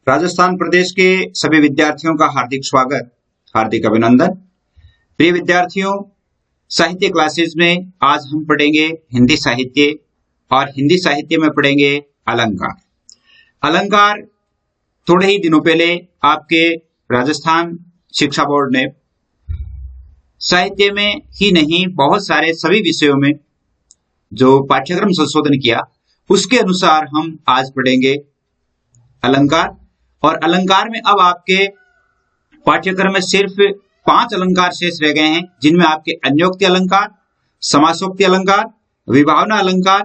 राजस्थान प्रदेश के सभी विद्यार्थियों का हार्दिक स्वागत, हार्दिक अभिनंदन। प्रिय विद्यार्थियों, साहित्य क्लासेस में आज हम पढ़ेंगे हिंदी साहित्य और हिंदी साहित्य में पढ़ेंगे अलंकार। अलंकार थोड़े ही दिनों पहले आपके राजस्थान शिक्षा बोर्ड ने साहित्य में ही नहीं बहुत सारे सभी विषयों में जो पाठ्यक्रम संशोधन किया, उसके अनुसार हम आज पढ़ेंगे अलंकार। और अलंकार में अब आपके पाठ्यक्रम में सिर्फ 5 अलंकार शेष रह गए हैं, जिनमें आपके अन्योक्ति अलंकार, समासोक्ति अलंकार, विभावना अलंकार,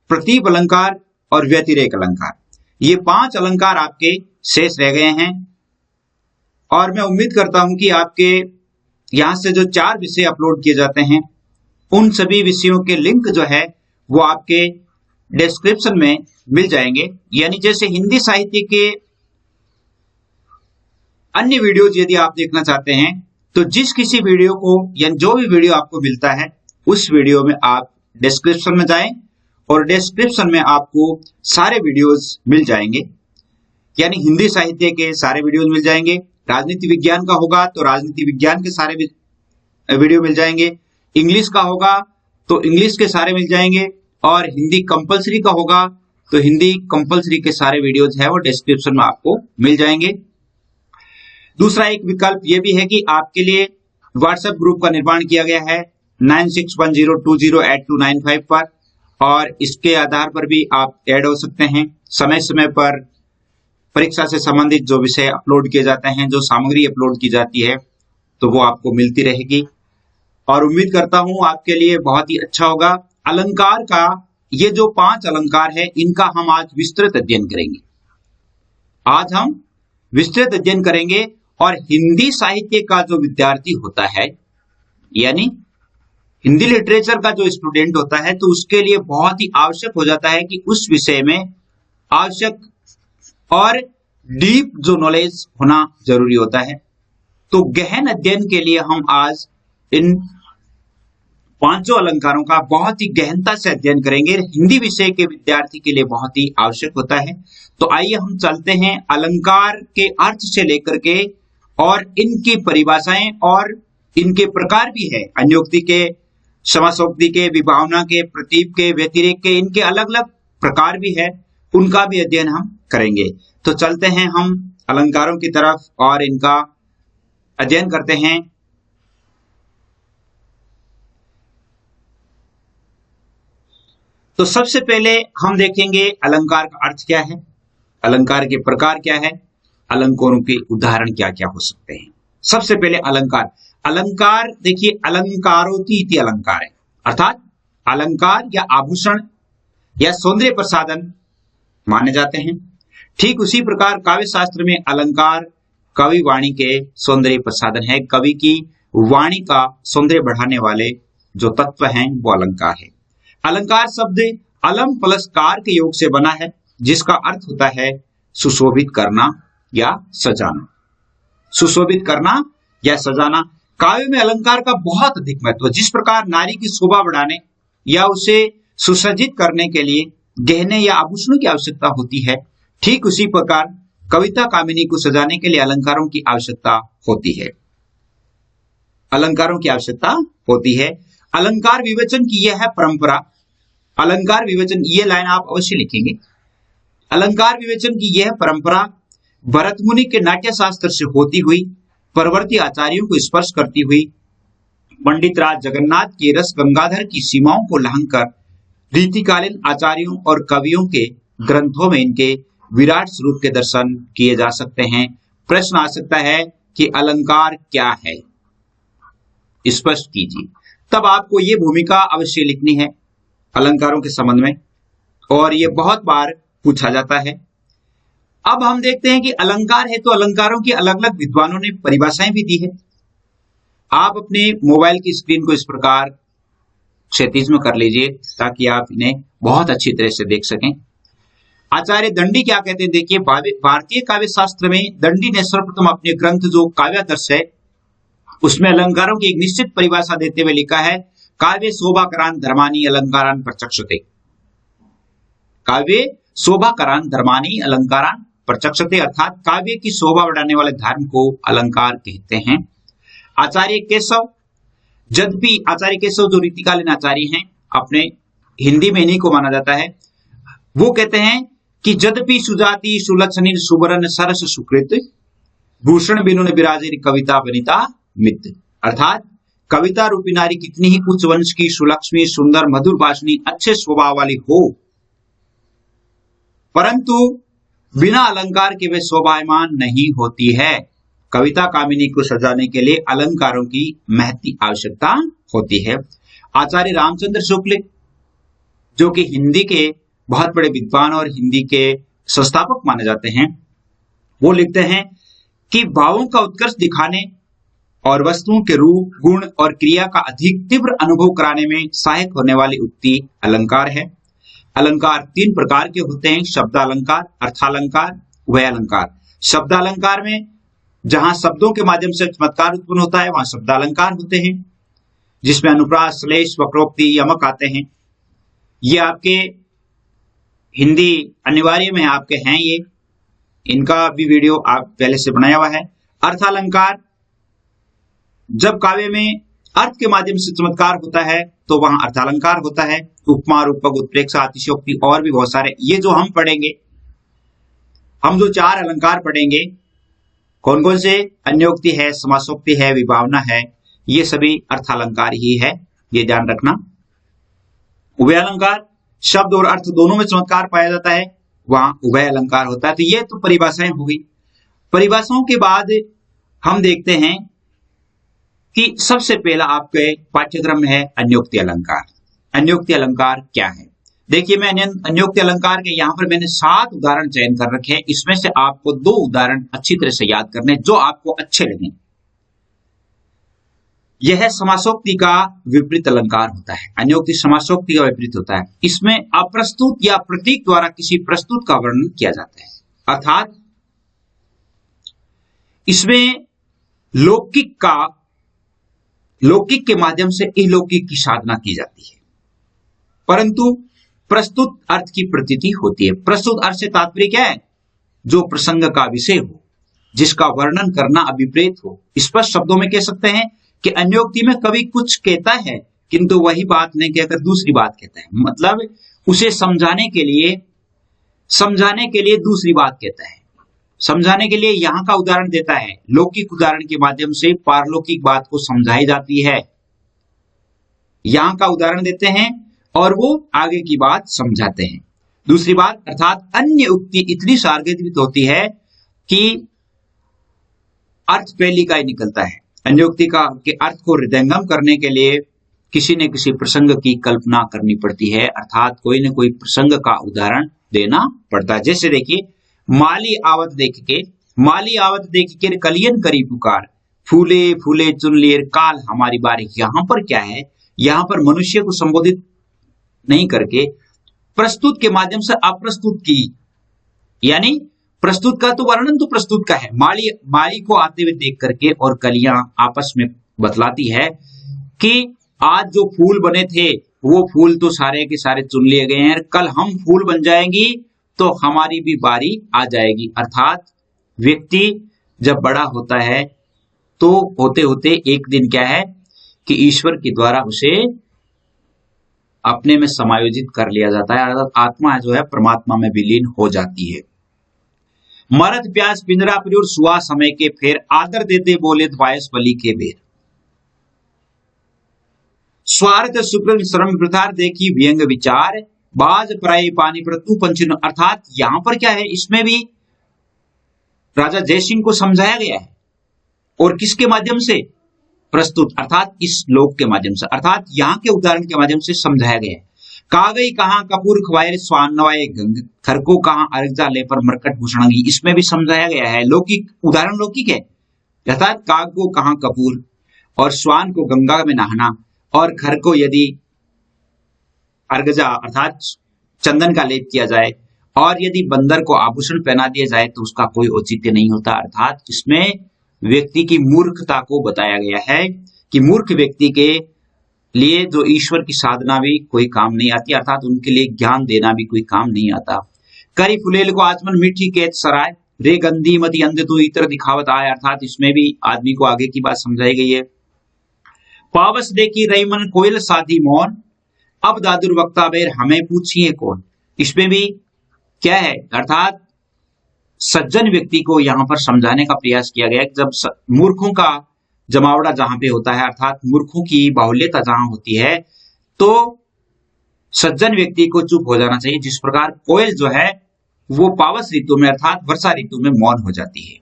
प्रतीप अलंकार और व्यतिरेक अलंकार। ये 5 अलंकार आपके शेष रह गए हैं। और मैं उम्मीद करता हूं कि आपके यहां से जो 4 विषय अपलोड किए जाते हैं, उन सभी विषयों के लिंक जो है वो आपके डिस्क्रिप्शन में मिल जाएंगे। यानी जैसे हिंदी साहित्य के अन्य वीडियोज यदि आप देखना चाहते हैं तो जिस किसी वीडियो को या जो भी वीडियो आपको मिलता है उस वीडियो में आप डिस्क्रिप्शन में जाएं और डिस्क्रिप्शन में आपको सारे वीडियोज मिल जाएंगे। यानी हिंदी साहित्य के सारे वीडियोज मिल जाएंगे। राजनीति विज्ञान का होगा तो राजनीति विज्ञान के सारे वीडियो मिल जाएंगे। इंग्लिश का होगा तो इंग्लिश के सारे मिल जाएंगे। और हिंदी कंपलसरी का होगा तो हिंदी कंपलसरी के सारे वीडियोज है वो डिस्क्रिप्शन में आपको मिल जाएंगे। दूसरा एक विकल्प ये भी है कि आपके लिए व्हाट्सएप ग्रुप का निर्माण किया गया है 9610208295 पर, और इसके आधार पर भी आप ऐड हो सकते हैं। समय समय पर परीक्षा से संबंधित जो विषय अपलोड किए जाते हैं, जो सामग्री अपलोड की जाती है, तो वो आपको मिलती रहेगी। और उम्मीद करता हूं आपके लिए बहुत ही अच्छा होगा। अलंकार का ये जो 5 अलंकार है, इनका हम आज विस्तृत अध्ययन करेंगे। आज हम विस्तृत अध्ययन करेंगे। और हिंदी साहित्य का जो विद्यार्थी होता है, यानी हिंदी लिटरेचर का जो स्टूडेंट होता है, तो उसके लिए बहुत ही आवश्यक हो जाता है कि उस विषय में आवश्यक और डीप जो नॉलेज होना जरूरी होता है। तो गहन अध्ययन के लिए हम आज इन 5 अलंकारों का बहुत ही गहनता से अध्ययन करेंगे। हिंदी विषय के विद्यार्थी के लिए बहुत ही आवश्यक होता है। तो आइए हम चलते हैं अलंकार के अर्थ से लेकर के, और इनकी परिभाषाएं और इनके प्रकार भी है, अन्योक्ति के, समासोक्ति के, विभावना के, प्रतीप के, व्यतिरेक के, इनके अलग अलग प्रकार भी है, उनका भी अध्ययन हम करेंगे। तो चलते हैं हम अलंकारों की तरफ और इनका अध्ययन करते हैं। तो सबसे पहले हम देखेंगे अलंकार का अर्थ क्या है, अलंकार के प्रकार क्या है, अलंकारों के उदाहरण क्या क्या हो सकते हैं। सबसे पहले अलंकार। अलंकार देखिए, अलंकारोति इति अलंकार है, अर्थात अलंकार या आभूषण या सौंदर्य प्रसाधन माने जाते हैं। ठीक उसी प्रकार काव्य शास्त्र में अलंकार कवि वाणी के सौंदर्य प्रसाधन है। कवि की वाणी का सौंदर्य बढ़ाने वाले जो तत्व हैं वो अलंकार है। अलंकार शब्द अलम प्लस कार के योग से बना है, जिसका अर्थ होता है सुशोभित करना या सजाना। सुशोभित करना या सजाना। काव्य में अलंकार का बहुत अधिक महत्व। जिस प्रकार नारी की शोभा बढ़ाने या उसे सुसज्जित करने के लिए गहने या आभूषणों की आवश्यकता होती है, ठीक उसी प्रकार कविता कामिनी को सजाने के लिए अलंकारों की आवश्यकता होती है। अलंकारों की आवश्यकता होती है। अलंकार विवेचन की यह है परंपरा। अलंकार विवेचन, ये लाइन आप अवश्य लिखेंगे। अलंकार विवेचन की यह परंपरा भरत मुनि के नाट्य शास्त्र से होती हुई परवर्ती आचार्यों को स्पर्श करती हुई पंडित राज जगन्नाथ के रस गंगाधर की सीमाओं को लांघकर रीतिकालीन आचार्यों और कवियों के ग्रंथों में इनके विराट स्वरूप के दर्शन किए जा सकते हैं। प्रश्न आ सकता है कि अलंकार क्या है, स्पष्ट कीजिए। तब आपको ये भूमिका अवश्य लिखनी है अलंकारों के संबंध में, और ये बहुत बार पूछा जाता है। अब हम देखते हैं कि अलंकार है तो अलंकारों की अलग अलग विद्वानों ने परिभाषाएं भी दी है। आप अपने मोबाइल की स्क्रीन को इस प्रकार क्षैतिज में कर लीजिए ताकि आप इन्हें बहुत अच्छी तरह से देख सकें। आचार्य दंडी क्या कहते हैं, देखिए, भारतीय काव्य शास्त्र में दंडी ने सर्वप्रथम अपने ग्रंथ जो काव्यादर्श है उसमें अलंकारों की एक निश्चित परिभाषा देते हुए लिखा है, काव्य शोभाकरान धर्मानी अलंकारान प्रचक्षते। काव्य शोभाकरान धर्मानी अलंकारान प्रचक्षते, अर्थात काव्य की शोभा बढ़ाने वाले धर्म को अलंकार कहते हैं। आचार्य केशव, यद्यपि आचार्य केशव जो रीतिकालीन आचार्य हैं, अपने हिंदी में इन्हीं को माना जाता है, वो कहते हैं कि यद्यपि सुजाति सुलक्षणी सुवर्ण सरस सुकृत भूषण बिनु विराजे कविता वनिता मित्र, अर्थात कविता रूपी नारी कितनी ही उच्च वंश की, सुलक्ष्मी, सुंदर, मधुर भाषणी, अच्छे स्वभाव वाली हो, परंतु बिना अलंकार के वे शोभायमान नहीं होती है। कविता कामिनी को सजाने के लिए अलंकारों की महती आवश्यकता होती है। आचार्य रामचंद्र शुक्ल, जो कि हिंदी के बहुत बड़े विद्वान और हिंदी के संस्थापक माने जाते हैं, वो लिखते हैं कि भावों का उत्कर्ष दिखाने और वस्तुओं के रूप, गुण और क्रिया का अधिक तीव्र अनुभव कराने में सहायक होने वाली उक्ति अलंकार है। अलंकार 3 प्रकार के होते हैं, शब्दालंकार, अर्थालंकार, उभयालंकार। शब्दालंकार में जहां शब्दों के माध्यम से चमत्कार उत्पन्न होता है, वहां शब्दालंकार होते हैं, जिसमें अनुप्रास, श्लेष, वक्रोक्ति, यमक आते हैं। ये आपके हिंदी अनिवार्य में आपके हैं, ये इनका भी वीडियो आप पहले से बनाया हुआ है। अर्थालंकार, जब काव्य में अर्थ के माध्यम से चमत्कार होता है तो वहां अर्थालंकार होता है। उपमा, रूपक, उत्प्रेक्षा, अतिशयोक्ति और भी बहुत सारे, ये जो हम पढ़ेंगे, हम जो 4 अलंकार पढ़ेंगे, कौन कौन से, अन्योक्ति है, समासोक्ति है, विभावना है, ये सभी अर्थालंकार ही है, ये ध्यान रखना। उभयालंकार, शब्द और अर्थ दोनों में चमत्कार पाया जाता है, वहां उभय अलंकार होता है। तो ये तो परिभाषाएं हो गई। परिभाषाओं के बाद हम देखते हैं कि सबसे पहला आपके पाठ्यक्रम में है अन्योक्ति अलंकार। अन्योक्ति अलंकार क्या है? देखिए, मैं अन्योक्ति अलंकार के यहाँ पर मैंने 7 उदाहरण चयन कर रखे हैं। इसमें से आपको 2 उदाहरण अच्छी तरह से याद करने, जो आपको अच्छे लगे। यह समासोक्ति का विपरीत अलंकार होता है। अन्योक्ति समासोक्ति का विपरीत होता है। इसमें अप्रस्तुत या प्रतीक द्वारा किसी प्रस्तुत का वर्णन किया जाता है, अर्थात इसमें लौकिक के माध्यम से अलौकिक की साधना की जाती है, परंतु प्रस्तुत अर्थ की प्रतीति होती है। प्रस्तुत अर्थ से तात्पर्य क्या है? जो प्रसंग का विषय हो, जिसका वर्णन करना अभिप्रेत हो। स्पष्ट शब्दों में कह सकते हैं कि अन्योक्ति में कवि कुछ कहता है किंतु वही बात नहीं कहकर दूसरी बात कहता है, मतलब उसे समझाने के लिए दूसरी बात कहता है। समझाने के लिए यहाँ का उदाहरण देता है, लौकिक उदाहरण के माध्यम से पारलौकिक बात को समझाई जाती है। यहाँ का उदाहरण देते हैं और वो आगे की बात समझाते हैं। दूसरी बात, अर्थात अन्य उक्ति इतनी सार्वत्रिक होती है कि अर्थ पहली का ही निकलता है। अन्योक्ति का के अर्थ को हृदयंगम करने के लिए किसी न किसी प्रसंग की कल्पना करनी पड़ती है, अर्थात कोई न कोई प्रसंग का उदाहरण देना पड़ता है। जैसे देखिए, माली आवत देख के कलियन करी पुकार, फूले फूले चुन लिए काल हमारी बारी। यहाँ पर क्या है? यहाँ पर मनुष्य को संबोधित नहीं करके प्रस्तुत के माध्यम से अप्रस्तुत की, यानी प्रस्तुत का तो वर्णन तो प्रस्तुत का है। माली को आते हुए देख करके और कलियां आपस में बतलाती है कि आज जो फूल बने थे वो फूल तो सारे के सारे चुन लिए गए हैं, कल हम फूल बन जाएंगी तो हमारी भी बारी आ जाएगी। अर्थात व्यक्ति जब बड़ा होता है तो होते होते एक दिन क्या है कि ईश्वर के द्वारा उसे अपने में समायोजित कर लिया जाता है, अर्थात आत्मा जो है परमात्मा में विलीन हो जाती है। मरद प्यास पिंजरा प्रियुर सुआ समय के फेर, आदर देते बोले वायस बलि के बेर। स्वार्थ शुक्र श्रम प्रथार देखी व्यंग विचार, बाज प्राय पानी प्रतु पंचन। अर्थात यहां पर क्या है, इसमें भी राजा जयसिंह को समझाया गया है, और किसके माध्यम से? प्रस्तुत, अर्थात इस लोक के माध्यम से, अर्थात यहाँ के उदाहरण के माध्यम से समझाया गया है। कागई कहाँ कपूर खवाए स्वान नवाए गंग, खर को कहाँ अर्घा ले पर मरकट भूषणगी। इसमें भी समझाया गया है, लौकिक उदाहरण लौकिक है, अर्थात काग को कहाँ कपूर और स्वान को गंगा में नहाना, और खर को यदि अर्घजा अर्थात चंदन का लेप किया जाए, और यदि बंदर को आभूषण पहना दिया जाए तो उसका कोई औचित्य नहीं होता। अर्थात इसमें व्यक्ति की मूर्खता को बताया गया है कि मूर्ख व्यक्ति के लिए जो ईश्वर की साधना भी कोई काम नहीं आती, अर्थात उनके लिए ज्ञान देना भी कोई काम नहीं आता। करी फुलेल को आचमन मीठी केत सराय, रे गंदी मती अंध तू इतर दिखावत आए, अर्थात इसमें भी आदमी को आगे की बात समझाई गई है। पावस देखी रही मन कोयल साधी मौन, अब दादुर वक्ता बेर हमें पूछिए कौन। इसमें भी क्या है, अर्थात सज्जन व्यक्ति को यहां पर समझाने का प्रयास किया गया कि जब मूर्खों का जमावड़ा जहां पे होता है, अर्थात मूर्खों की बाहुल्यता जहां होती है, तो सज्जन व्यक्ति को चुप हो जाना चाहिए। जिस प्रकार कोयल जो है वो पावस ऋतु में अर्थात वर्षा ऋतु में मौन हो जाती है।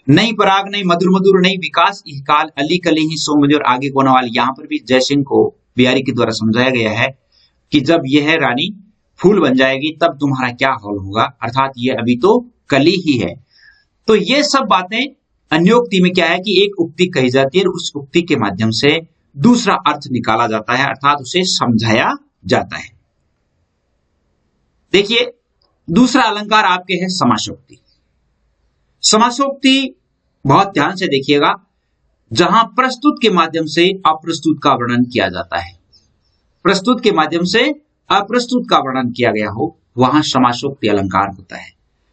नहीं पराग नहीं मधुर मधुर नहीं विकास इह काल, अली कली ही सो मुझे और आगे कोना वाली। यहाँ पर भी जयसिंह को बिहारी के द्वारा समझाया गया है कि जब यह रानी फूल बन जाएगी तब तुम्हारा क्या हाल होगा, अर्थात ये अभी तो कली ही है। तो ये सब बातें अन्योक्ति में क्या है कि एक उक्ति कही जाती है और उस उक्ति के माध्यम से दूसरा अर्थ निकाला जाता है, अर्थात उसे समझाया जाता है। देखिए दूसरा अलंकार आपके है समासोक्ति। समासोक्ति बहुत ध्यान से देखिएगा, जहां प्रस्तुत के माध्यम से अप्रस्तुत का वर्णन किया जाता है, प्रस्तुत के माध्यम से अप्रस्तुत का वर्णन किया गया हो, वहां समासोक्ति अलंकार होता है।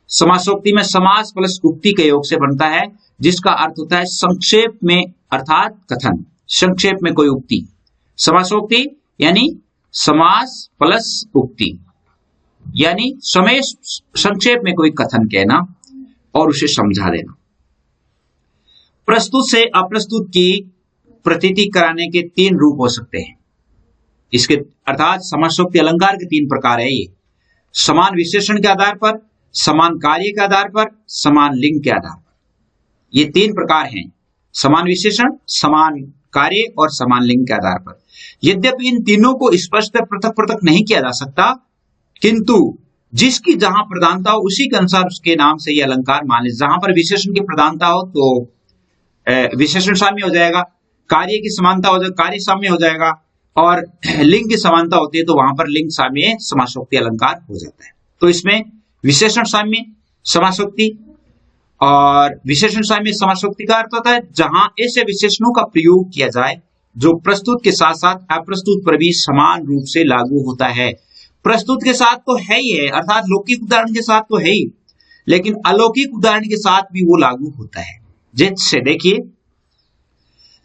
समासोक्ति में समास प्लस उक्ति के योग से बनता है, जिसका अर्थ होता है संक्षेप में अर्थात कथन, संक्षेप में कोई उक्ति। समासोक्ति यानी समास प्लस उक्ति, यानी समय संक्षेप में कोई कथन कहना और उसे समझा देना। प्रस्तुत से अप्रस्तुत की प्रतीति कराने के तीन रूप हो सकते हैं। इसके अर्थात समासोक्ति अलंकार के तीन प्रकार है। ये समान विशेषण के आधार पर, समान कार्य के आधार पर, समान लिंग के आधार पर, ये तीन प्रकार हैं। समान विशेषण, समान कार्य और समान लिंग के आधार पर। यद्यपि इन तीनों को स्पष्ट पृथक पृथक नहीं किया जा सकता, किंतु जिसकी जहां प्रधानता हो उसी के अनुसार उसके नाम से यह अलंकार मान लीजिए। जहां पर विशेषण की प्रधानता हो तो विशेषण साम्य हो जाएगा, कार्य की समानता हो जाए कार्य साम्य हो जाएगा, और लिंग की समानता होती है तो वहां पर लिंग साम्य समासोक्ति अलंकार हो जाता है। तो इसमें विशेषण साम्य समासोक्ति और विशेषण साम्य समासोक्ति का अर्थ होता है जहां ऐसे विशेषणों का प्रयोग किया जाए जो प्रस्तुत के साथ साथ अप्रस्तुत पर भी समान रूप से लागू होता है। प्रस्तुत के साथ तो है ही है, अर्थात लौकिक उदाहरण के साथ तो है ही, लेकिन अलौकिक उदाहरण के साथ भी वो लागू होता है। जैसे देखिए,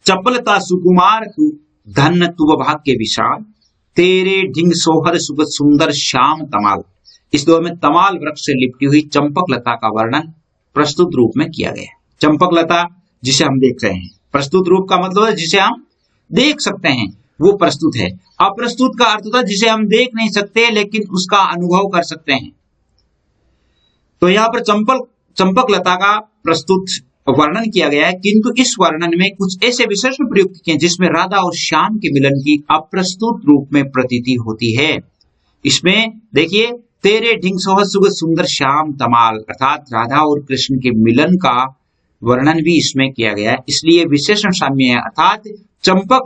चपलता सुकुमार तू धन तु भाग्य विशाल, तेरे ढिंग सोहर सुगत सुंदर श्याम तमाल। इस दो में तमाल वृक्ष से लिपटी हुई चंपक लता का वर्णन प्रस्तुत रूप में किया गया है। चंपक लता जिसे हम देख रहे हैं, प्रस्तुत रूप का मतलब है जिसे हम देख सकते हैं, वो प्रस्तुत है। अप्रस्तुत का अर्थ होता है जिसे हम देख नहीं सकते लेकिन उसका अनुभव कर सकते हैं। तो यहाँ पर चंपक लता का प्रस्तुत वर्णन किया गया है, किंतु इस वर्णन में कुछ ऐसे विशेषण प्रयुक्त किए जिसमें राधा और श्याम के मिलन की अप्रस्तुत रूप में प्रतीति होती है। इसमें देखिए, तेरे ढिंग सोहत सुगत सुंदर श्याम तमाल, अर्थात राधा और कृष्ण के मिलन का वर्णन भी इसमें किया गया है, इसलिए विशेषण साम्य है। अर्थात चंपक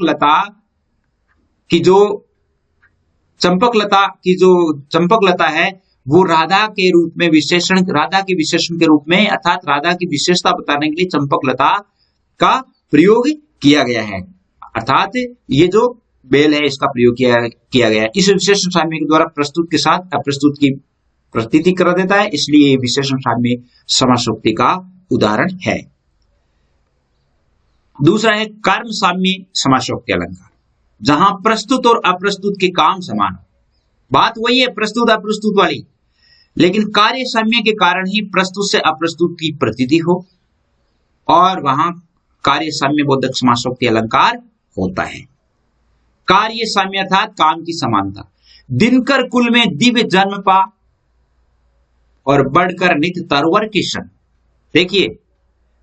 लता है वो राधा के रूप में विशेषण, राधा के विशेषण के रूप में, अर्थात राधा की विशेषता बताने के लिए चंपक लता का प्रयोग किया गया है। अर्थात ये जो बेल है इसका प्रयोग किया गया है। इस विशेषण साम्य के द्वारा प्रस्तुत के साथ अप्रस्तुत की प्रतीति कर देता है, इसलिए विशेषण साम्य समासोक्ति का उदाहरण है। दूसरा है कर्म साम्य समासोक्ति अलंकार, जहां प्रस्तुत और अप्रस्तुत के काम समान हो। बात वही है प्रस्तुत अप्रस्तुत वाली, लेकिन कार्य साम्य के कारण ही प्रस्तुत से अप्रस्तुत की प्रतीति हो, और वहां कार्य साम्य बोधक समासोक्ति अलंकार होता है। कार्य साम्य अर्थात काम की समानता। दिनकर कुल में दिव्य जन्म पा और बढ़कर नित्य तरवर किशन। देखिए,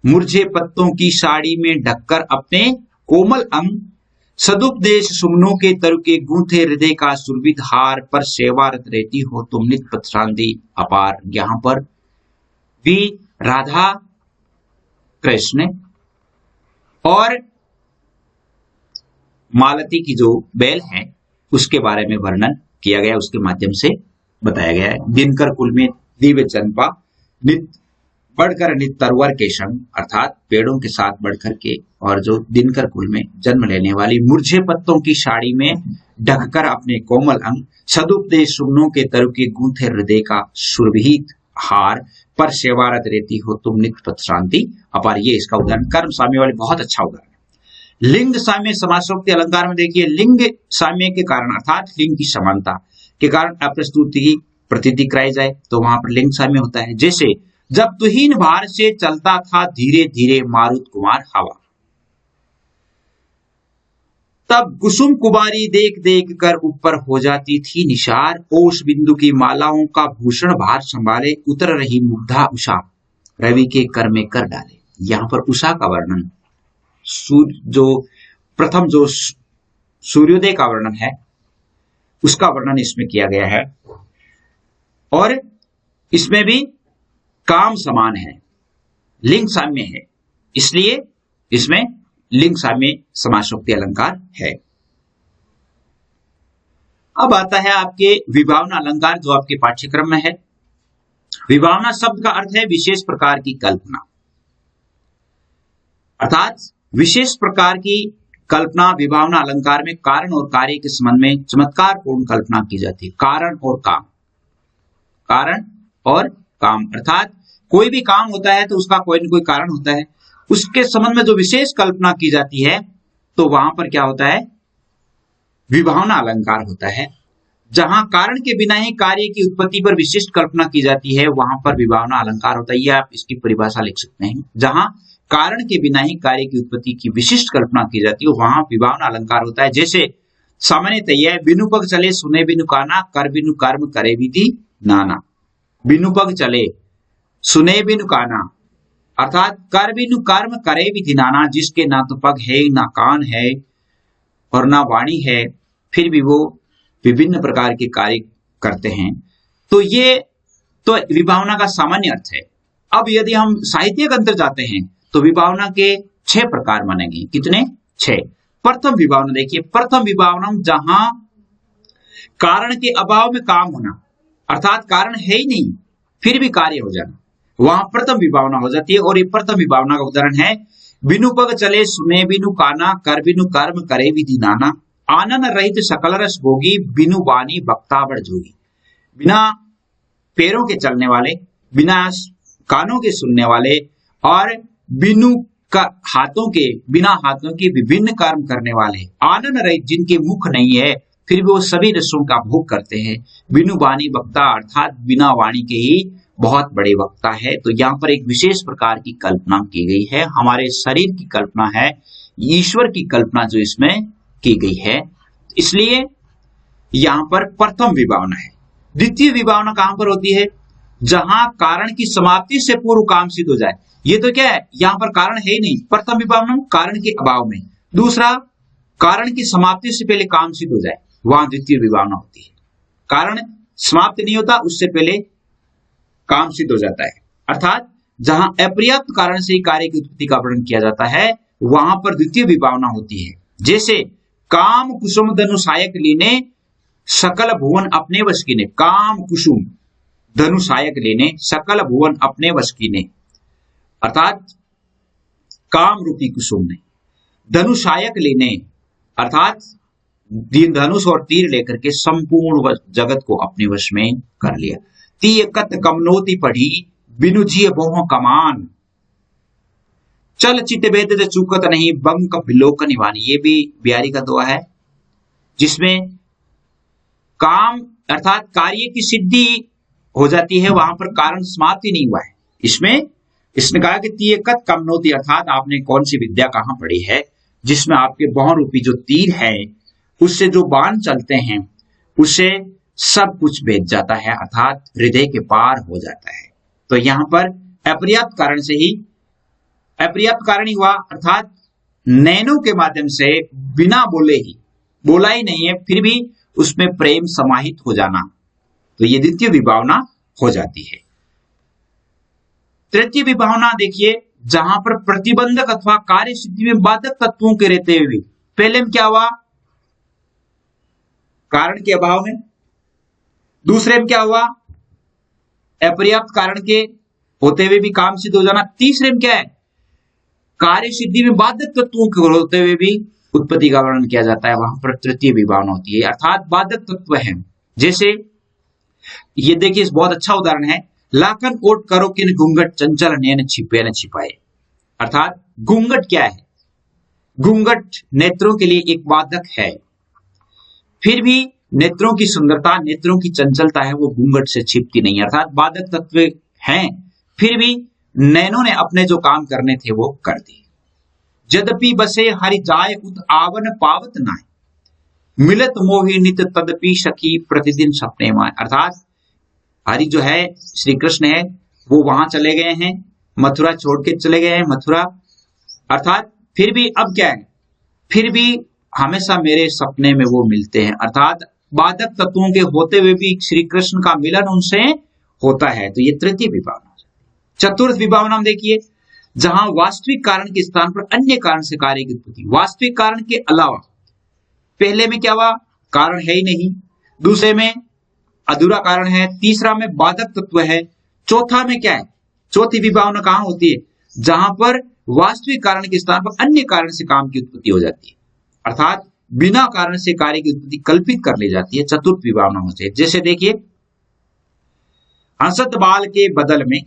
मुरझे पत्तों की साड़ी में ढककर अपने कोमल अंग, सदुपदेश सुमनों के तरु के गूंथे हृदय का सुरभित हार पर सेवारत रहती हो तुम नित पथरांदी अपार। यहां पर भी राधा कृष्ण और मालती की जो बैल है उसके बारे में वर्णन किया गया, उसके माध्यम से बताया गया है। दिनकर कुल में दिव्य चंपा नित बढ़कर नित तरवर के संग, अर्थात पेड़ों के साथ बढ़कर के, और जो दिनकर कुल में जन्म लेने वाली मुरझे पत्तों की साड़ी में ढककर अपने कोमल अंग, सदुपदेश सुमनों के तरु के गूंथे हृदय का सुरभित हार पर सेवारत रहती हो तुम नित्य पथ शांति अपार। ये इसका उदाहरण, कर्म साम्य वाले बहुत अच्छा उदाहरण है। लिंग साम्य समासोक्ति अलंकार में देखिए, लिंग साम्य के कारण अर्थात लिंग की समानता के कारण अप्रस्तुति की प्रतीति कराई जाए तो वहां पर लिंग साम्य होता है। जैसे जब तुहीन भार से चलता था धीरे धीरे मारुत कुमार हवा, तब कुसुम कुमारी देख देख कर ऊपर हो जाती थी निशार, ओस बिंदु की मालाओं का भूषण भार संभाले उतर रही मुग्धा उषा, रवि के कर में कर डाले। यहां पर उषा का वर्णन, जो प्रथम जो सूर्योदय का वर्णन है उसका वर्णन इसमें किया गया है। और इसमें भी काम समान है, लिंग साम्य है, इसलिए इसमें लिंग साम्य समासोक्ति अलंकार है। अब आता है आपके विभावना अलंकार जो आपके पाठ्यक्रम में है। विभावना शब्द का अर्थ है विशेष प्रकार की कल्पना, अर्थात विशेष प्रकार की कल्पना। विभावना अलंकार में कारण और कार्य के संबंध में चमत्कार पूर्ण कल्पना की जाती है। कारण और काम, कारण और काम अर्थात कोई भी काम होता है तो उसका कोई न कोई कारण होता है, उसके संबंध में जो विशेष कल्पना की जाती है तो वहां पर क्या होता है, विभावना अलंकार होता है। जहां कारण के बिना ही कार्य की उत्पत्ति पर विशिष्ट कल्पना की जाती है वहां पर विभावना अलंकार होता है। ये आप इसकी परिभाषा लिख सकते हैं, जहां कारण के बिना ही कार्य की उत्पत्ति की विशिष्ट कल्पना की जाती है वहां विभावना अलंकार होता है। जैसे सामान्यतः यह बिनु पग चले सुने बिनु काना, कर बिनु कर्म करे विधि नाना। बिनु पग चले सुने बिनु काना अर्थात कर बिनु कर्म करे विधि नाना, जिसके ना तो पग है ना कान है और ना वाणी है फिर भी वो विभिन्न प्रकार के कार्य करते हैं। तो ये तो विभावना का सामान्य अर्थ है। अब यदि हम साहित्यिक अंतर जाते हैं तो विभावना के 6 प्रकार मानेंगे। कितने? 6। प्रथम विभावना देखिए, प्रथम विभावना जहां कारण के अभाव में काम होना, अर्थात कारण है ही नहीं फिर भी कार्य हो जाना, वहां प्रथम विभावना हो जाती है। और ये प्रथम विभावना का उदाहरण है, बिनु पग चले सुने बिनु काना, कर बिनु कर्म करे विधि नाना, आनन रहित सकल रस भोगी, बिनु वाणी वक्ता बड़ जोगी। बिना पैरों के चलने वाले, बिना कानों के सुनने वाले और बिनु बिना हाथों के विभिन्न कर्म करने वाले, आनन रहित जिनके मुख नहीं है फिर भी वो सभी रसों का भोग करते हैं। बिनु वाणी वक्ता अर्थात बिना वाणी के ही बहुत बड़े वक्ता है। तो यहाँ पर एक विशेष प्रकार की कल्पना की गई है, हमारे शरीर की कल्पना है, ईश्वर की कल्पना जो इसमें की गई है, इसलिए यहाँ पर प्रथम विभावना है। द्वितीय विभावना कहां पर होती है? जहां कारण की समाप्ति से पूर्व काम सिद्ध हो जाए। ये तो क्या है, यहां पर कारण है ही नहीं, प्रथम विभावना कारण के अभाव में। दूसरा, कारण की समाप्ति से पहले काम सिद्ध हो जाए, वहां द्वितीय विभावना होती है। कारण समाप्त नहीं होता उससे पहले काम सिद्ध हो जाता है, अर्थात जहां अपर्याप्त कारण से ही कार्य की उत्पत्ति का वर्णन किया जाता है वहां पर द्वितीय विभावना होती है। जैसे काम कुसुम धनु सायक लेने सकल भुवन अपने वश कीने, काम कुसुम धनु सायक लेने सकल भुवन अपने वश कीने, अर्थात काम रूपी कुसुम ने धनु सायक लेने अर्थात धनुष और तीर लेकर के संपूर्ण जगत को अपने वश में कर लिया। ती कत कमनोती पढ़ी बिनु जिय बहु कमान, चल चित भेद चूकत नहीं बंक बिलोकन निवानी। ये भी बिहारी का दुआ है जिसमें काम अर्थात कार्य की सिद्धि हो जाती है, वहां पर कारण समाप्ति नहीं हुआ है। इसने कहा कि तीयकत कमनोती अर्थात आपने कौन सी विद्या कहां पढ़ी है जिसमें आपके बहुरूपी जो तीर है उससे जो बाण चलते हैं उससे सब कुछ भेद जाता है, अर्थात हृदय के पार हो जाता है। तो यहां पर अपर्याप्त कारण ही हुआ, अर्थात नैनों के माध्यम से बिना बोला ही नहीं है फिर भी उसमें प्रेम समाहित हो जाना, तो ये द्वितीय विभावना हो जाती है। तृतीय विभावना देखिए, जहां पर प्रतिबंधक अथवा कार्य सिद्धि में बाधक तत्वों के रहते हुए, पहले में क्या हुआ, कारण के अभाव में, दूसरे में क्या हुआ, अपर्याप्त कारण के होते हुए भी काम सिद्ध हो जाना, तीसरे में क्या है, कार्य सिद्धि में बाधक तत्वों के होते हुए भी उत्पत्ति का वर्णन किया जाता है, वहां पर तृतीय विभावना होती है, अर्थात बाधक तत्व है। जैसे ये देखिए बहुत अच्छा उदाहरण है, लाखन ओट करो किन घूंघट चंचल नैन छिपे न छिपाए। अर्थात घूंघट क्या है? घूंघट नेत्रों के लिए एक बाधक है, फिर भी नेत्रों की सुंदरता, नेत्रों की चंचलता है वो घूंघट से छिपती नहीं। अर्थात बाधक तत्व हैं, फिर भी नैनों ने अपने जो काम करने थे वो कर दिए। यद्यपि बसे हरि जाय उत आवन पावत नाय, मिलत मोहि नित तदपि सखी प्रतिदिन सपने माय। अर्थात हरि जो है, श्री कृष्ण है, वो वहां चले गए हैं, मथुरा छोड़ के चले गए हैं, मथुरा। अर्थात फिर भी अब क्या है, फिर भी हमेशा मेरे सपने में वो मिलते हैं। अर्थात बाधक तत्वों के होते हुए भी श्री कृष्ण का मिलन उनसे होता है। तो ये तृतीय विभावना। चतुर्थ विभावना में देखिए, जहां वास्तविक कारण के स्थान पर अन्य कारण से कार्य की उत्पत्ति। वास्तविक कारण के अलावा, पहले में क्या हुआ, कारण है ही नहीं, दूसरे में अधूरा कारण है, तीसरा में बाधक तत्व है, चौथा में क्या है, चौथी विभावना कहां होती है, जहां पर वास्तविक कारण के स्थान पर अन्य कारण से काम की उत्पत्ति हो जाती है। अर्थात बिना कारण से कार्य की उत्पत्ति कल्पित कर ली जाती है, चतुर्थ विभावना होती है। जैसे देखिए, हंसत बाल के बदल में,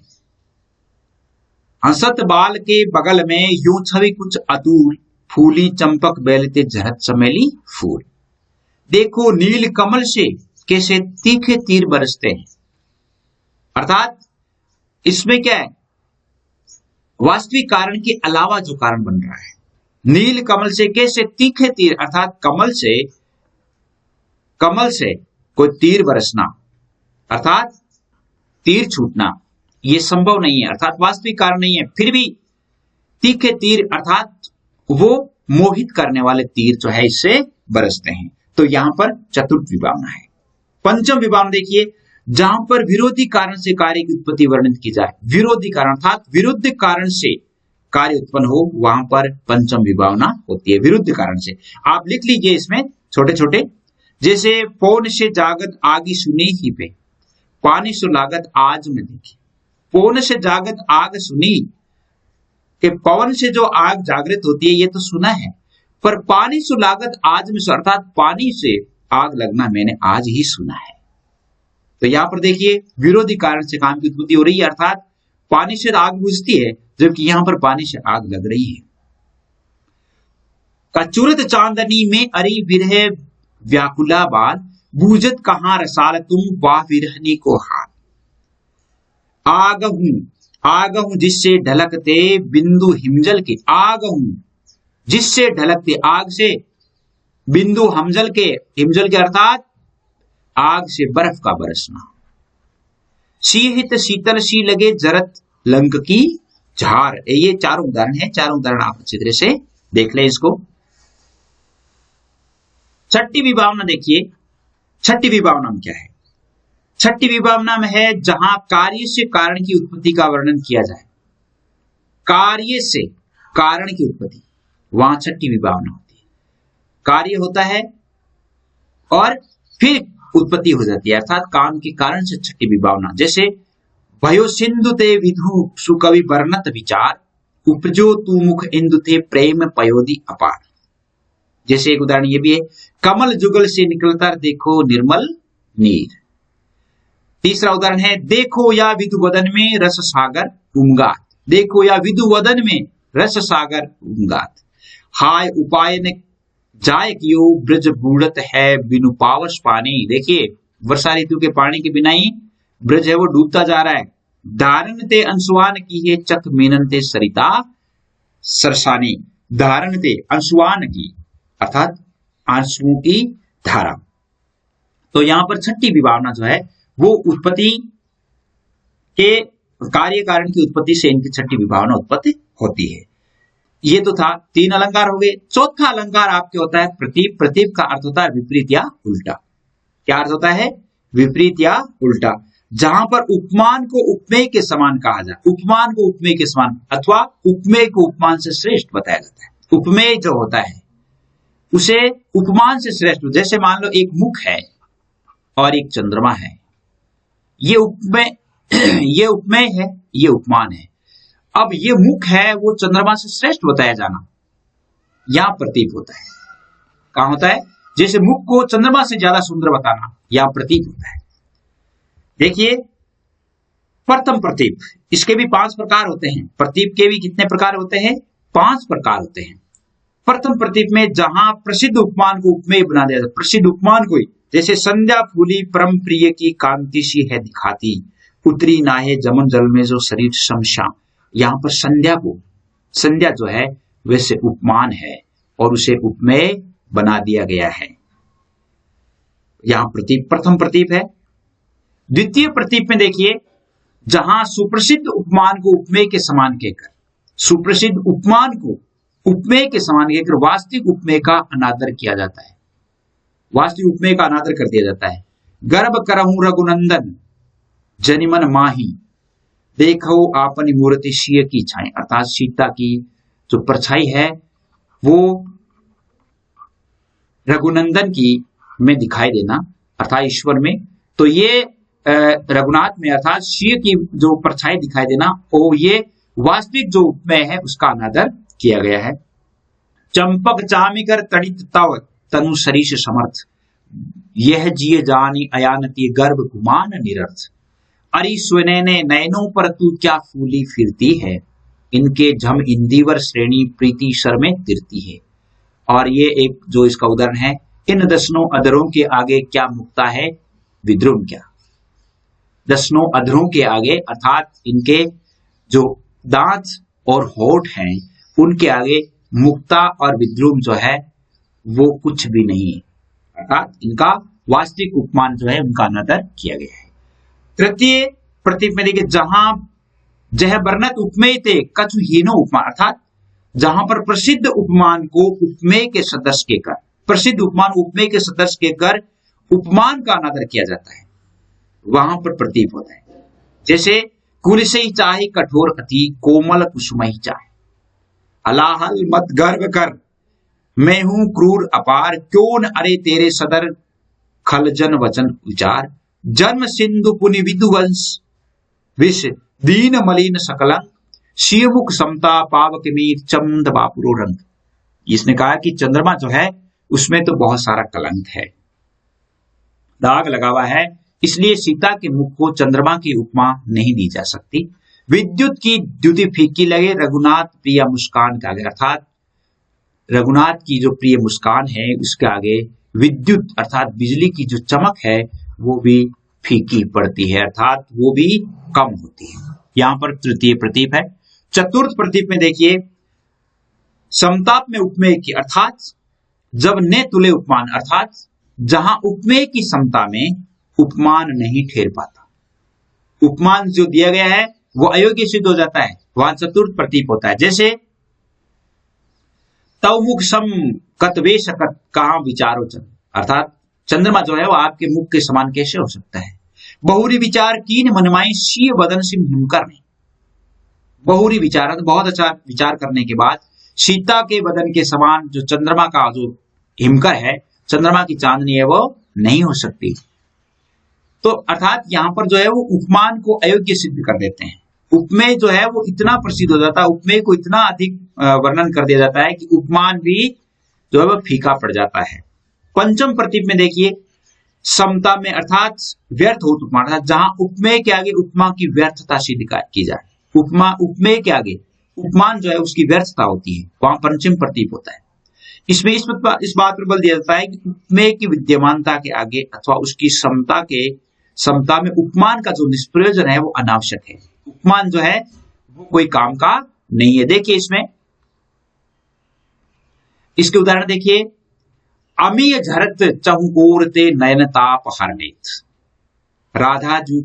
हंसत बाल के बगल में यूं छवि कुछ अतूल, फूली चंपक बेलते झरत चमेली फूल। देखो नील कमल से कैसे तीखे तीर बरसते हैं। अर्थात इसमें क्या है, वास्तविक कारण के अलावा जो कारण बन रहा है, नील कमल से कैसे तीखे तीर, अर्थात कमल से कोई तीर बरसना, अर्थात तीर छूटना, ये संभव नहीं है, अर्थात वास्तविक कारण नहीं है, फिर भी तीखे तीर अर्थात वो मोहित करने वाले तीर जो है इससे बरसते हैं। तो यहां पर चतुर्थ विभावना है। पंचम विभावना देखिए, जहां पर विरोधी कारण से कार्य की उत्पत्ति वर्णित की जाए, विरोधी कारण अर्थात विरुद्ध कारण से कार्य उत्पन्न हो, वहां पर पंचम विभावना होती है, विरुद्ध कारण से। आप लिख लीजिए इसमें छोटे छोटे, जैसे पौन से जागत आगी सुनी ही पे, पानी सु लागत आज में देखी। पौन से जागत आग सुनी, कि पवन से जो आग जागृत होती है ये तो सुना है, पर पानी सु लागत आज में, अर्थात पानी से आग लगना मैंने आज ही सुना है। तो यहां पर देखिए, विरोधी कारण से काम की उत्पत्ति हो रही है, अर्थात पानी से आग बुझती है, जबकि यहां पर पानी से आग लग रही है। कचुरत चांदनी में अरी विरह व्याकुला बाल, बूझत कहां रसाल तुम वाह विरहनी को हाल। आगहूं जिससे ढलकते बिंदु हिमजल के, आगहूं जिससे ढलकते, आग से बिंदु हमजल के, हिमजल के अर्थात आग से बर्फ का बरसना। शीहित शीतल सी लगे जरत लंक की झार। ये चारों उदाहरण है, चारों उदाहरण आप अच्छी तरह से देख लें इसको। छठी विभावना देखिए, छठी विभावना में क्या है, छठी विभावना में है जहां कार्य से कारण की उत्पत्ति का वर्णन किया जाए, कार्य से कारण की उत्पत्ति, वहां छठी विभावना होती है। कार्य होता है और फिर उत्पत्ति हो जाती है, अर्थात काम के कारण से छठी विभावना। जैसे भयो सिंधु ते विधु सुकवि वर्णत विचार, उपजो तू मुख इंदु थे प्रेम पयोधि अपार। जैसे एक उदाहरण ये भी है, कमल जुगल से निकलता देखो निर्मल नीर। तीसरा उदाहरण है, देखो या विधु वदन में रस सागर उंगात, देखो या विधु वदन में रस सागर उंगात। हाय उपाय ने जाय कियो ब्रज बूढ़त है बिनु पावस पानी। देखिए, वर्षा ऋतु के पानी के बिना ही ब्रज है वो डूबता जा रहा है। धारण ते अंशुआन की है चक मीनन ते सरिता सरसानी। धारण ते अंशुआन की अर्थात आंसुओं की धारा। तो यहां पर छठी विभावना जो है वो उत्पत्ति के कार्य कारण की उत्पत्ति से इनकी छठी विभावना उत्पत्ति होती है। ये तो था, तीन अलंकार हो गए। चौथा अलंकार आपके होता है प्रतीप। प्रतीप का अर्थ होता है विपरीत या उल्टा। क्या अर्थ होता है? विपरीत या उल्टा। जहां पर उपमान को उपमेय के समान कहा जाए, उपमान को उपमेय के समान अथवा उपमेय को उपमान से श्रेष्ठ बताया जाता है। उपमेय जो होता है उसे उपमान से श्रेष्ठ, जैसे मान लो एक मुख है और एक चंद्रमा है, ये उपमेय ये उपमेय है, ये उपमान है। अब ये मुख है वो चंद्रमा से श्रेष्ठ बताया जाना, यहां प्रतीक होता है। कहां होता है? जैसे मुख को चंद्रमा से ज्यादा सुंदर बताना, यहां प्रतीक होता है। देखिए, प्रथम प्रतीप, इसके भी 5 प्रकार होते हैं। प्रतीप के भी कितने प्रकार होते हैं? 5 प्रकार होते हैं। प्रथम प्रतीप में जहां प्रसिद्ध उपमान को उपमेय बना दिया जाता है, प्रसिद्ध उपमान को, जैसे संध्या फूली परम प्रिय की कांति सी है दिखाती, उतरी नाहे जमन जल में जो शरीर समश्याम। यहाँ पर संध्या को, संध्या जो है वैसे उपमान है और उसे उपमेय बना दिया गया है। यहाँ प्रतीप प्रथम प्रतीप है। द्वितीय प्रतीप में देखिए, जहां सुप्रसिद्ध उपमान को उपमेय के समान कहकर, सुप्रसिद्ध उपमान को उपमेय के समान कहकर वास्तविक उपमेय का अनादर किया जाता है, वास्तविक उपमेय का अनादर कर दिया जाता है। गर्भ करहूं रघुनंदन जनिमन माही, देखो आपनी मूर्ति सिय की छाई, अर्थात सीता की जो परछाई है वो रघुनंदन की में दिखाई देना, अर्थात ईश्वर में। तो ये रघुनाथ में अर्थात सिय की जो परछाई दिखाई देना, और ये वास्तविक जो उपमेय है उसका अनादर किया गया है। चंपक चामिकर तड़ित तव तनु सरीश समर्थ, यह जिय जानी अयानती गर्भ गुमान निरर्थ। अरि स्वनैने नयनों पर तू क्या फूली फिरती है, इनके झम इंदिवर श्रेणी प्रीति सर में तिरती है। और ये एक जो इसका उदाहरण है, इन दसनों अधरों के आगे क्या मुक्ता है विद्रुम क्या। दसनों अधरों के आगे अर्थात इनके जो दांत और होठ हैं उनके आगे मुक्ता और विद्रुम जो है वो कुछ भी नहीं है, अर्थात इनका वास्तविक उपमान जो है उनका अनादर किया गया है। तृतीय प्रतीप में देखिए, जहां जह वर्णत उपमेय थे कछु हीनो उपमान, अर्थात जहां पर प्रसिद्ध उपमान को उपमेय के सदस्य के कर, प्रसिद्ध उपमान उपमेय के सदस्य के कर उपमान का अनादर किया जाता है, वहां पर प्रतीप होता है। जैसे कुल से ही चाहे कठोर अति कोमल कुसुम ही चाहे, अलाहल मत गर्व कर मैं हूं क्रूर अपार, क्यों न अरे तेरे सदर खल जन वचन विचार। जन्म सिंधु पुनि विदुवंश विष दीन मलिन सकलंक, शिवमुख समता पावक मीर चंद बापुरो रंग। इसने कहा कि चंद्रमा जो है उसमें तो बहुत सारा कलंक है, दाग लगा हुआ है, इसलिए सीता के मुख को चंद्रमा की उपमा नहीं दी जा सकती। विद्युत की द्युति फीकी लगे रघुनाथ प्रिय मुस्कान के आगे, अर्थात रघुनाथ की जो प्रिय मुस्कान है उसके आगे विद्युत अर्थात बिजली की जो चमक है वो भी फीकी पड़ती है, अर्थात वो भी कम होती है। यहां पर तृतीय प्रतीप है। चतुर्थ प्रतीप में देखिए, समताप में उपमेय की, अर्थात जब ने तुले उपमान, अर्थात जहां उपमेय की समता में उपमान नहीं ठहर पाता, उपमान जो दिया गया है वो अयोग्य सिद्ध हो जाता है, वहां चतुर्थ प्रतीप होता है। जैसे तव मुख सम कतवे सकत कहां विचारो चंद, अर्थात चंद्रमा जो है वो आपके मुख के समान कैसे हो सकता है। बहुरी विचार कीन मनमाई सी वदन सिंह हिमकर ने, बहुरी विचार बहुत अच्छा विचार करने के बाद सीता के बदन के समान जो चंद्रमा का जो हिमकर है, चंद्रमा की चांदनी है वो नहीं हो सकती। तो अर्थात यहाँ पर जो है वो उपमान को अयोग्य सिद्ध कर देते हैं। उपमेय जो है वो इतना प्रसिद्ध हो जाता है, उपमेय को इतना अधिक वर्णन कर दिया जाता है कि उपमान भी जो है वो फीका पड़ जाता है। पंचम प्रतीप में देखिए, समता में अर्थात व्यर्थ हो उपमान, अर्थात जहां उपमेय के आगे उपमा की व्यर्थता सिद्ध की जाए, उपमा उपमेय के आगे उपमान जो है उसकी व्यर्थता होती है, वहां पंचम प्रतीप होता है। इसमें इस बात पर बल दिया जाता है कि उपमेय की विद्यमानता के आगे अथवा उसकी समता में उपमान का जो निष्प्रयोजन है वो अनावश्यक है, उपमान जो है वो कोई काम का नहीं है। देखिए इसमें इसके उदाहरण देखिए, अमीय झरत चहुकोरते नयन ताप हरनेत, राधा जी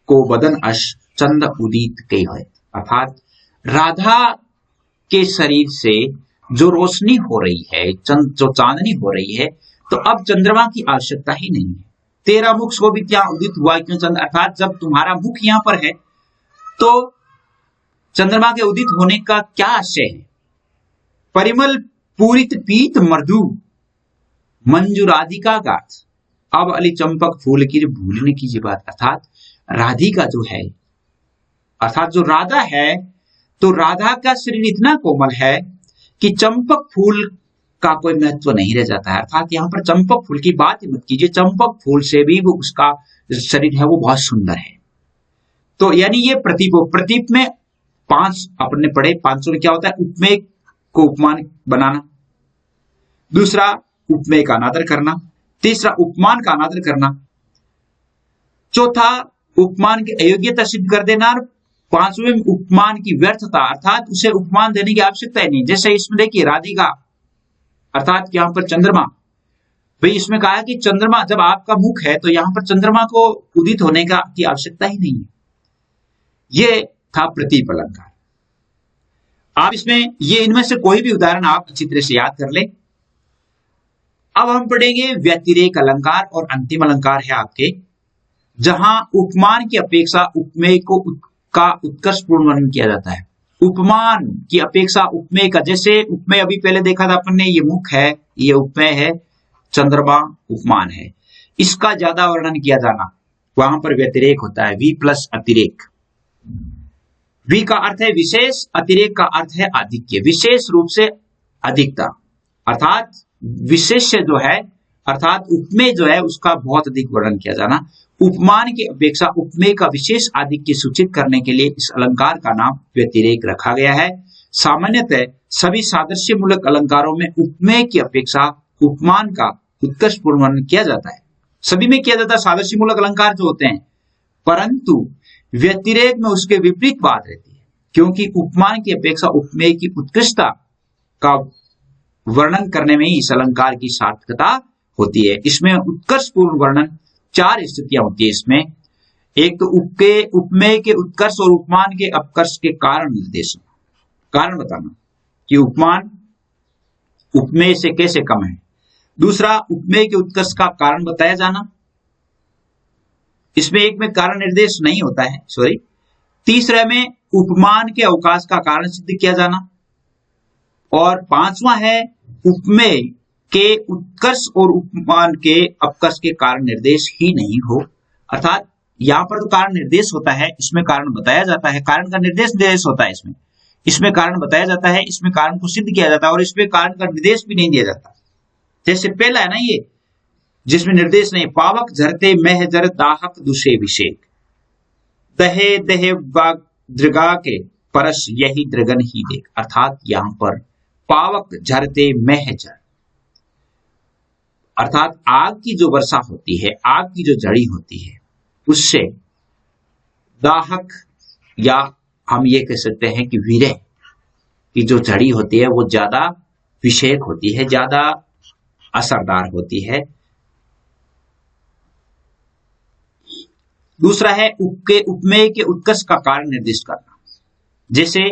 को बदन अश चंद उदित के है, अर्थात राधा के शरीर से जो रोशनी हो रही है, जो चांदनी हो रही है, तो अब चंद्रमा की आवश्यकता ही नहीं है। तेरा मुख शोभित यहाँ उदित हुआ क्यों चंद्र, अर्थात जब तुम्हारा मुख यहाँ पर है तो चंद्रमा के उदित होने का क्या आशय है। परिमल पूरित पीत मृदु मंजुराधिका गाथ, अब अली चंपक फूल की भूलने की बात, अर्थात राधिका जो है, अर्थात जो राधा है, तो राधा का शरीर इतना कोमल है कि चंपक फूल का कोई महत्व नहीं रह जाता है। अर्थात यहाँ पर चंपक फूल की बात ही मत कीजिए, चंपक फूल से भी वो उसका शरीर है वो बहुत सुंदर है। तो यानी ये प्रतीप हो। प्रतीप में 5 अपन ने पढ़े, 500 में क्या होता है? उपमेय को उपमान बनाना, दूसरा उपमेय का अनादर करना, तीसरा उपमान का अनादर करना, चौथा उपमान की अयोग्यता सिद्ध कर देना, और पांचवें उपमान की व्यर्थता, अर्थात उसे उपमान देने की आवश्यकता ही नहीं। जैसे इसमें देखिए राधिका अर्थात यहां पर चंद्रमा, भाई इसमें कहा है कि चंद्रमा जब आपका मुख है तो यहां पर चंद्रमा को उदित होने का की आवश्यकता ही नहीं है। ये था प्रतीप अलंकार। आप इसमें ये इनमें से कोई भी उदाहरण आप अच्छी तरह से याद कर ले। अब हम पढ़ेंगे व्यतिरेक अलंकार, और अंतिम अलंकार है आपके जहां उपमान की अपेक्षा उपमेय का उत्कर्षपूर्ण वर्णन किया जाता है। उपमान की अपेक्षा उपमेय का, जैसे उपमेय अभी पहले देखा था अपन ने, ये मुख है, ये उपमेय है, चंद्रमा उपमान है, इसका ज्यादा वर्णन किया जाना, वहां पर व्यतिरेक होता है, वी प्लस अतिरेक। वी का अर्थ है विशेष, अतिरेक का अर्थ है आधिक्य, विशेष रूप से अधिकता, अर्थात विशेष जो है अर्थात उपमेय जो है उसका बहुत अधिक वर्णन किया जाना। उपमान की अपेक्षा उपमेय का विशेष आधिक्य सूचित करने के लिए इस अलंकार का नाम व्यतिरेक रखा गया है। सामान्यतः सभी सादृश्य मूलक अलंकारों में उपमेय की अपेक्षा उपमान का उत्कर्षपूर्ण वर्णन किया जाता है, सभी में किया जाता है सादृश्य मूलक अलंकार जो होते हैं, परंतु व्यतिरेक में उसके विपरीत बात रहती है, क्योंकि उपमान की अपेक्षा उपमेय की उत्कृष्टता का वर्णन करने में इस अलंकार की सार्थकता होती है। इसमें उत्कर्षपूर्ण वर्णन 4 स्थितियां होती है इसमें। एक तो उपमेय के उत्कर्ष और उपमान के अपकर्ष के कारण निर्देशन, कारण बताना कि उपमान उपमेय से कैसे कम है। दूसरा, उपमेय के उत्कर्ष का कारण बताया जाना, इसमें एक में कारण निर्देश नहीं होता है, सॉरी। तीसरे में उपमान के अवकाश का कारण सिद्ध किया जाना, और पांचवा है उपमेय के उत्कर्ष और उपमान के अपकर्ष के कारण निर्देश ही नहीं हो, अर्थात यहां पर तो कारण निर्देश होता है, इसमें कारण बताया जाता है, कारण का निर्देश होता है, इसमें कारण बताया जाता है, इसमें कारण को सिद्ध किया जाता है, और इसमें कारण का निर्देश भी नहीं दिया जाता। जैसे पहला है ना ये, जिसमें निर्देश नहीं, पावक झरते मह जर दाहक दुषे विषेक, दहे दहे दृगा के परस यही दृगन ही देख, अर्थात यहां पर पावक झरते मह जर, अर्थात आग की जो वर्षा होती है, आग की जो जड़ी होती है, उससे दाहक, या हम ये कह सकते हैं कि वीर्य की जो जड़ी होती है वो ज्यादा विषेक होती है, ज्यादा असरदार होती है। दूसरा है उपमेय के उत्कर्ष का कारण निर्दिष्ट करना, जैसे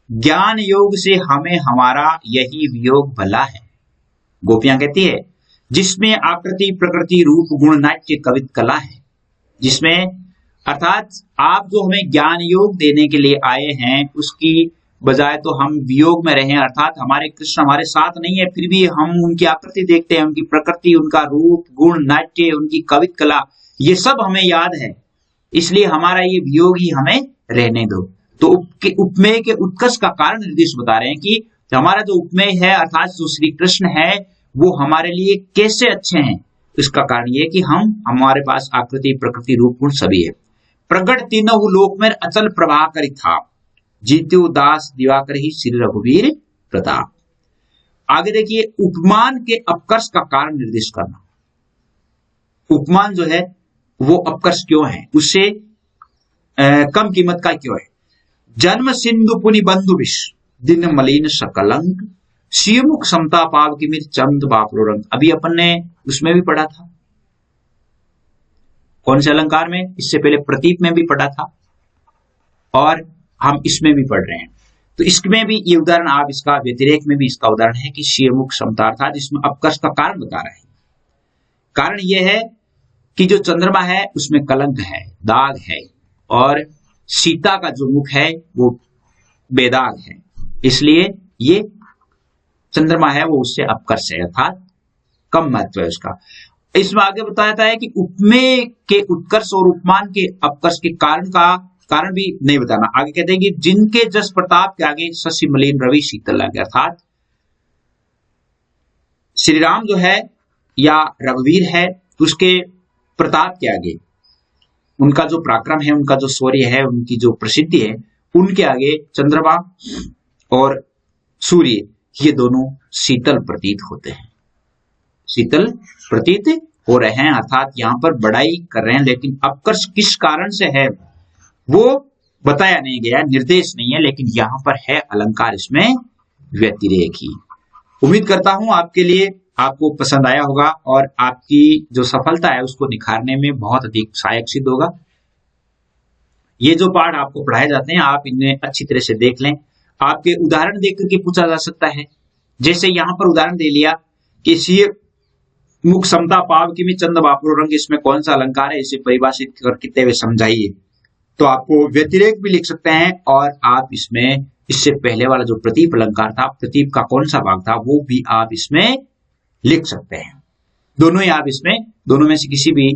ज्ञान योग से हमें हमारा यही वियोग भला है, गोपियां कहती है, जिसमें आकृति प्रकृति रूप गुण नाट्य कवित कला है, जिसमें अर्थात आप जो हमें ज्ञान योग देने के लिए आए हैं उसकी बजाय तो हम वियोग में रहे, अर्थात हमारे कृष्ण हमारे साथ नहीं है, फिर भी हम उनकी आकृति देखते हैं, उनकी प्रकृति, उनका रूप गुण नाट्य, उनकी कवित कला, ये सब हमें याद है, इसलिए हमारा ये वियोग ही हमें रहने दो। तो उपमेय के उत्कर्ष का कारण निर्देश बता रहे हैं कि हमारा जो उपमेय है अर्थात जो श्री कृष्ण है वो हमारे लिए कैसे अच्छे हैं। इसका कारण ये कि हमारे पास आकृति प्रकृति रूप गुण सभी है। प्रगट तीनों लोक में अचल प्रभाकर था, जीतु दास दिवाकर ही श्री रघुवीर प्रताप। आगे देखिए, उपमान के अपकर्ष का कारण निर्देश करना। उपमान जो है वो अपकर्ष क्यों है, उससे कम कीमत का क्यों है। जन्म सिंधु पुनि बंधु विष दिन मलिन सकलंक, शिवमुख समता पाव की मिर चंद बापरो रंग। अभी अपन ने उसमें भी पढ़ा था, कौन से अलंकार में, इससे पहले प्रतीप में भी पढ़ा था और हम इसमें भी पढ़ रहे हैं। तो इसमें भी ये उदाहरण आप इसका व्यतिरेक में भी इसका उदाहरण है कि शिवमुख समता था, जिसमें अपकर्ष का कारण बता रहा है। कारण यह है कि जो चंद्रमा है उसमें कलंक है, दाग है, और सीता का जो मुख है वो बेदाग है, इसलिए ये चंद्रमा है वो उससे अपकर्ष है, अर्थात कम महत्व है उसका। इसमें आगे बताया जाता है कि उपमेय के उत्कर्ष और उपमान के अपकर्ष के कारण भी नहीं बताना। आगे कहते हैं कि जिनके जस प्रताप के आगे शशि मलिन रवि शीतल लगे, अर्थात श्री राम जो है या रघुवीर है उसके प्रताप के आगे उनका जो पराक्रम है, उनका जो शौर्य है, उनकी जो प्रसिद्धि है, उनके आगे चंद्रमा और सूर्य ये दोनों शीतल प्रतीत होते हैं, शीतल प्रतीत हो रहे हैं, अर्थात यहाँ पर बड़ाई कर रहे हैं। लेकिन अपकर्ष किस कारण से है वो बताया नहीं गया, निर्देश नहीं है, लेकिन यहाँ पर है अलंकार इसमें व्यतिरेकी। उम्मीद करता हूं आपके लिए आपको पसंद आया होगा और आपकी जो सफलता है उसको निखारने में बहुत अधिक सहायक सिद्ध होगा। ये जो पाठ आपको पढ़ाए जाते हैं आप इन्हें अच्छी तरह से देख लें। आपके उदाहरण देख करके पूछा जा सकता है, जैसे यहाँ पर उदाहरण दे लिया कि सी मुख समता पाव की चंद बापुर रंग, इसमें कौन सा अलंकार है, इसे परिभाषित करते हुए समझाइए। तो आपको व्यतिरेक भी लिख सकते हैं और आप इसमें इससे पहले वाला जो प्रतीप अलंकार था, प्रतीप का कौन सा भाग था, वो भी आप इसमें लिख सकते हैं। दोनों ही आप इसमें, दोनों में से किसी भी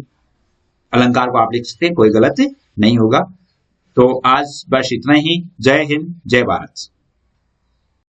अलंकार को आप लिख सकते हैं, कोई गलत नहीं होगा। तो आज बस इतना ही। जय हिंद, जय भारत।